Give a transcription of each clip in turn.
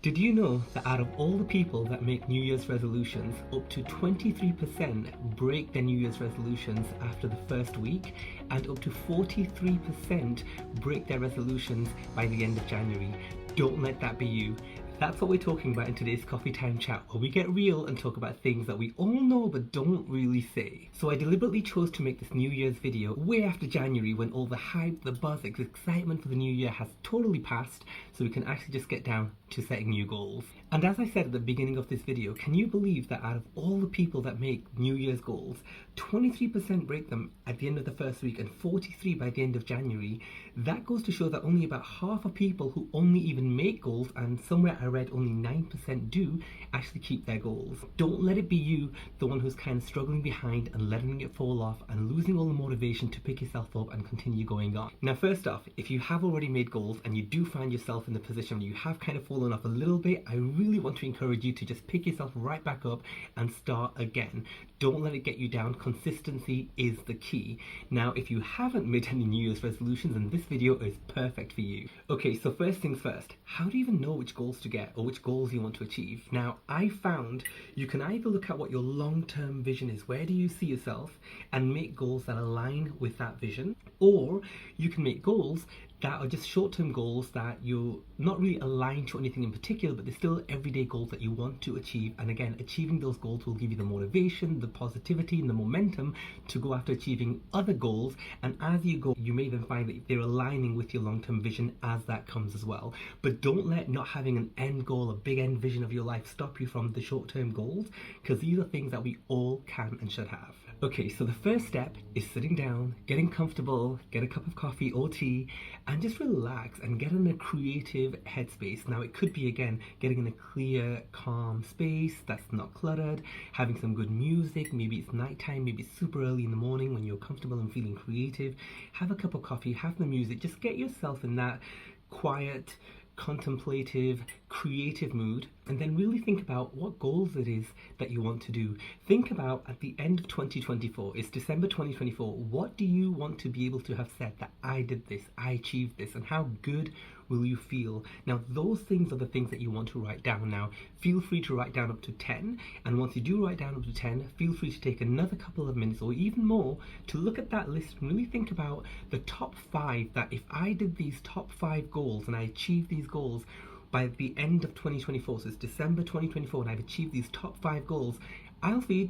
Did you know that out of all the people that make New Year's resolutions, up to 23% break their New Year's resolutions after the first week, and up to 43% break their resolutions by the end of January? Don't let that be you. That's what we're talking about in today's Coffee Time Chat, where we get real and talk about things that we all know but don't really say. So I deliberately chose to make this New Year's video way after January, when all the hype, the buzz, the excitement for the new year has totally passed, so we can actually just get down to setting new goals. And as I said at the beginning of this video, can you believe that out of all the people that make New Year's goals, 23% break them at the end of the first week and 43% by the end of January? That goes to show that only about half of people who only even make goals, and somewhere I read only 9% do, actually keep their goals. Don't let it be you, the one who's kind of struggling behind and letting it fall off and losing all the motivation to pick yourself up and continue going on. Now, first off, if you have already made goals and you do find yourself in the position where you have kind of fallen off a little bit, I really want to encourage you to just pick yourself right back up and start again. Don't let it get you down. Consistency is the key. Now, if you haven't made any New Year's resolutions, then this video is perfect for you. Okay, so first things first, how do you even know which goals to get or which goals you want to achieve? Now, I found you can either look at what your long-term vision is, where do you see yourself, and make goals that align with that vision, or you can make goals that are just short-term goals that you're not really aligned to anything in particular, but they're still everyday goals that you want to achieve. And again, achieving those goals will give you the motivation, the positivity, and the momentum to go after achieving other goals. And as you go, you may then find that they're aligning with your long-term vision as that comes as well. But don't let not having an end goal, a big end vision of your life, stop you from the short-term goals, because these are things that we all can and should have. Okay, so the first step is sitting down, getting comfortable, get a cup of coffee or tea, and just relax and get in a creative headspace. Now, it could be, again, getting in a clear, calm space that's not cluttered, having some good music, maybe it's nighttime, maybe it's super early in the morning when you're comfortable and feeling creative. Have a cup of coffee, have the music, just get yourself in that quiet, contemplative, creative mood, and then really think about what goals it is that you want to do. Think about, at the end of 2024, it's December 2024, what do you want to be able to have said that I did this, I achieved this, and how good will you feel? Now, those things are the things that you want to write down. Now, feel free to write down up to 10, and once you do write down up to 10, feel free to take another couple of minutes or even more to look at that list and really think about the top 5, that if I did these top 5 goals and I achieved these goals by the end of 2024, so it's December 2024, and I've achieved these top 5 goals, I'll feel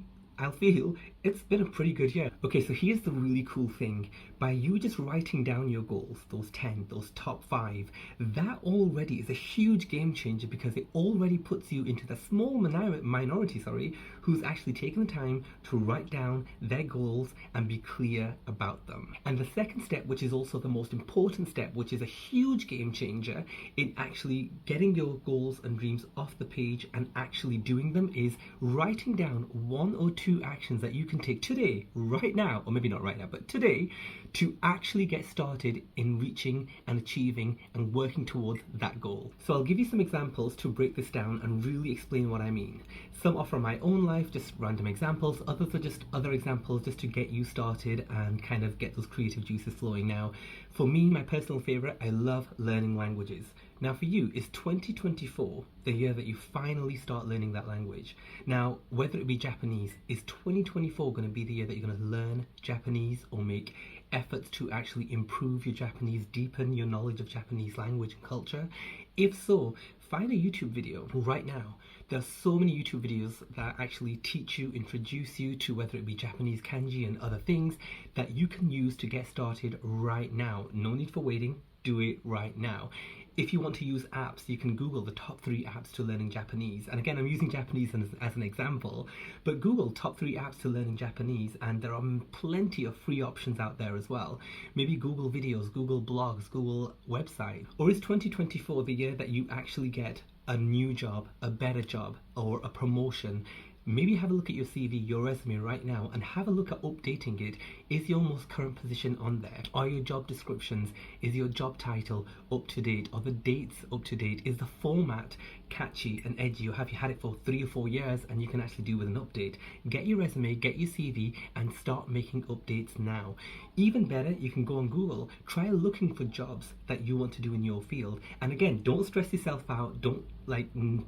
it's been a pretty good year. Okay, so here's the really cool thing. By you just writing down your goals, those 10, those top 5, that already is a huge game changer, because it already puts you into the small minority, who's actually taken the time to write down their goals and be clear about them. And the second step, which is also the most important step, which is a huge game changer in actually getting your goals and dreams off the page and actually doing them, is writing down 1 or 2 actions that you can take today, right now, or maybe not right now, but today, to actually get started in reaching and achieving and working towards that goal. So I'll give you some examples to break this down and really explain what I mean. Some are from my own life, just random examples. Others are just other examples just to get you started and kind of get those creative juices flowing. Now, for me, my personal favorite, I love learning languages. Now, for you, is 2024 the year that you finally start learning that language? Now, whether it be Japanese, is 2024 going to be the year that you're going to learn Japanese or make efforts to actually improve your Japanese, deepen your knowledge of Japanese language and culture? If so, find a YouTube video right now. There are so many YouTube videos that actually teach you, introduce you to whether it be Japanese kanji and other things that you can use to get started right now. No need for waiting, do it right now. If you want to use apps, you can Google the top 3 apps to learning Japanese. And again, I'm using Japanese as an example, but Google top 3 apps to learning Japanese, and there are plenty of free options out there as well. Maybe Google videos, Google blogs, Google website. Or is 2024 the year that you actually get a new job, a better job, or a promotion? maybe have a look at your CV, your resume right now, and have a look at updating it. Is your most current position on there? Are your job descriptions, is your job title up to date? Are the dates up to date? Is the format catchy and edgy, or have you had it for 3 or 4 years and you can actually do with an update? Get your resume, get your CV, and start making updates now. Even better, you can go on Google, try looking for jobs that you want to do in your field. And again, don't stress yourself out, don't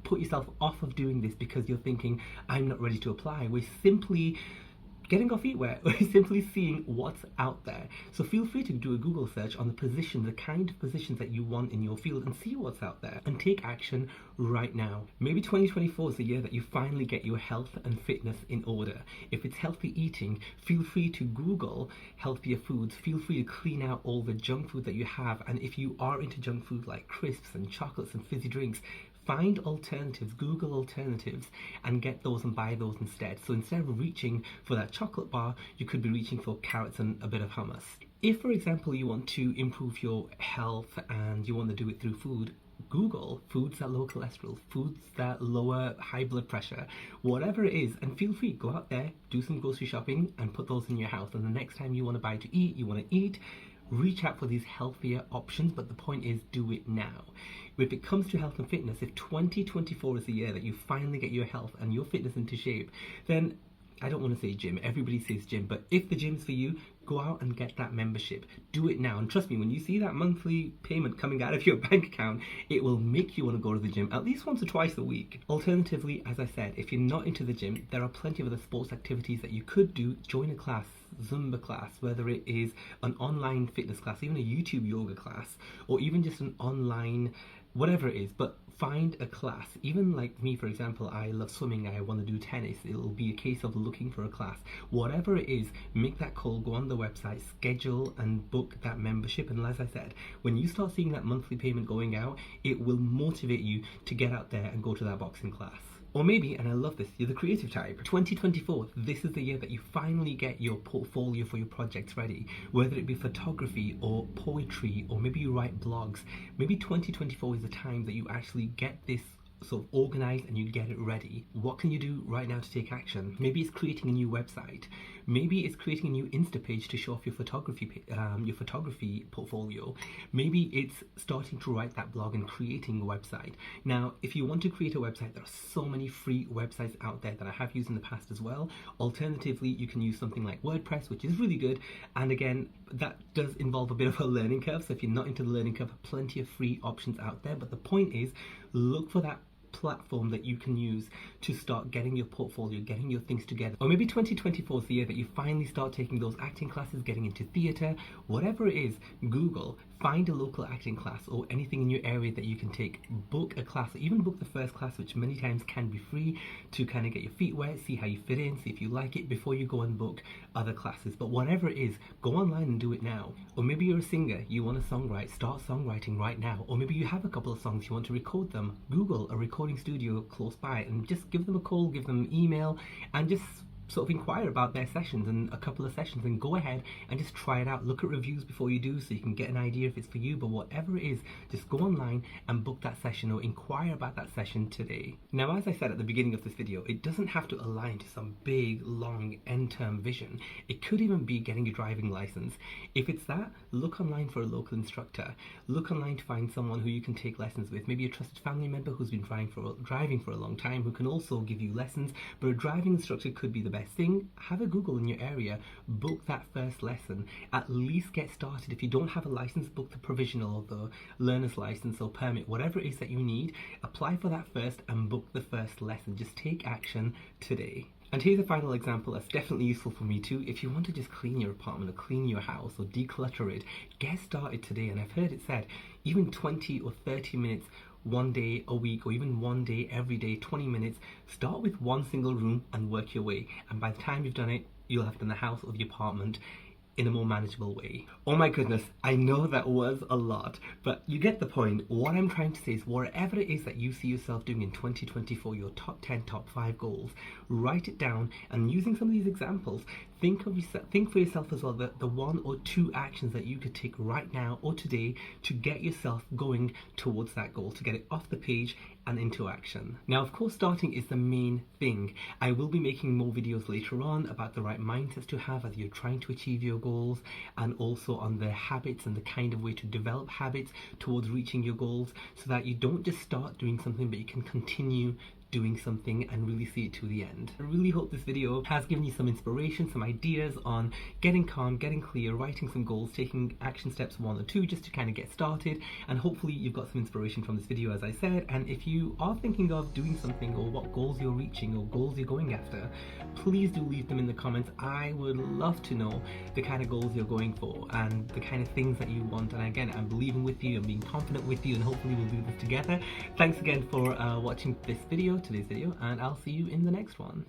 put yourself off of doing this because you're thinking, I'm not ready to apply. We're simply getting our feet wet. We're simply seeing what's out there. So feel free to do a Google search on the position, the kind of positions that you want in your field, and see what's out there and take action right now. Maybe 2024 is the year that you finally get your health and fitness in order. If it's healthy eating, feel free to Google healthier foods. Feel free to clean out all the junk food that you have. And if you are into junk food like crisps and chocolates and fizzy drinks, find alternatives, Google alternatives, and get those and buy those instead. So instead of reaching for that chocolate bar, you could be reaching for carrots and a bit of hummus. If, for example, you want to improve your health and you want to do it through food, Google foods that lower cholesterol, foods that lower high blood pressure, whatever it is, and feel free, go out there, do some grocery shopping and put those in your house. And the next time you want to buy to eat, you want to eat, reach out for these healthier options, but the point is, do it now. If it comes to health and fitness, if 2024 is the year that you finally get your health and your fitness into shape, then I don't want to say gym, everybody says gym, but if the gym's for you, go out and get that membership. Do it now. And trust me, when you see that monthly payment coming out of your bank account, it will make you want to go to the gym at least once or twice a week. Alternatively, as I said, if you're not into the gym, there are plenty of other sports activities that you could do. Join a class, Zumba class, whether it is an online fitness class, even a YouTube yoga class, or even just an online whatever it is, but find a class. Even like me, for example, I love swimming, I want to do tennis. It'll be a case of looking for a class. Whatever it is, make that call, go on the website, schedule and book that membership. And as I said, when you start seeing that monthly payment going out, it will motivate you to get out there and go to that boxing class. Or maybe, and I love this, you're the creative type. 2024, this is the year that you finally get your portfolio for your projects ready. Whether it be photography or poetry, or maybe you write blogs. Maybe 2024 is the time that you actually get this sort of organized and you get it ready. What can you do right now to take action? Maybe it's creating a new website. Maybe it's creating a new Insta page to show off your photography portfolio. Maybe it's starting to write that blog and creating a website. Now, if you want to create a website, there are so many free websites out there that I have used in the past as well. Alternatively, you can use something like WordPress, which is really good. And again, that does involve a bit of a learning curve. So if you're not into the learning curve, plenty of free options out there. But the point is, look for that platform that you can use to start getting your portfolio, getting your things together. Or maybe 2024 is the year that you finally start taking those acting classes, getting into theatre, whatever it is. Google, find a local acting class or anything in your area that you can take. Book a class, or even book the first class, which many times can be free, to kind of get your feet wet, see how you fit in, see if you like it before you go and book other classes. But whatever it is, go online and do it now. Or maybe you're a singer, you want to songwrite, start songwriting right now. Or maybe you have a couple of songs, you want to record them. Google a recording studio close by and just give them a call, give them an email, and just sort of inquire about their sessions and a couple of sessions, and go ahead and just try it out. Look at reviews before you do so you can get an idea if it's for you. But whatever it is, just go online and book that session or inquire about that session today. Now, as I said at the beginning of this video, it doesn't have to align to some big, long, end-term vision. It could even be getting your driving license. If it's that, look online for a local instructor. Look online to find someone who you can take lessons with. Maybe a trusted family member who's been driving for a long time, who can also give you lessons. But a driving instructor could be the best thing. Have a Google in your area, book that first lesson, at least get started. If you don't have a license, book the provisional or the learner's license or permit, whatever it is that you need. Apply for that first and book the first lesson. Just take action today. And here's a final example that's definitely useful for me too. If you want to just clean your apartment or clean your house or declutter it, get started today. And I've heard it said even 20 or 30 minutes one day a week, or even one day every day, 20 minutes. Start with one single room and work your way. And by the time you've done it, you'll have done the house or the apartment in a more manageable way. Oh my goodness, I know that was a lot, but you get the point. What I'm trying to say is, whatever it is that you see yourself doing in 2024, your top 10, top 5 goals, write it down, and using some of these examples, think for yourself as well that the 1 or 2 actions that you could take right now or today to get yourself going towards that goal, to get it off the page and into action. Now, of course, starting is the main thing. I will be making more videos later on about the right mindsets to have as you're trying to achieve your goals, and also on the habits and the kind of way to develop habits towards reaching your goals, so that you don't just start doing something but you can continue doing something and really see it to the end. I really hope this video has given you some inspiration, some ideas on getting calm, getting clear, writing some goals, taking action steps 1 or 2 just to kind of get started, and hopefully you've got some inspiration from this video, as I said. And if you are thinking of doing something, or what goals you're reaching or goals you're going after, please do leave them in the comments. I would love to know the kind of goals you're going for and the kind of things that you want. And again, I'm believing with you, I'm being confident with you, and hopefully we'll do this together. Thanks again for watching today's video, and I'll see you in the next one.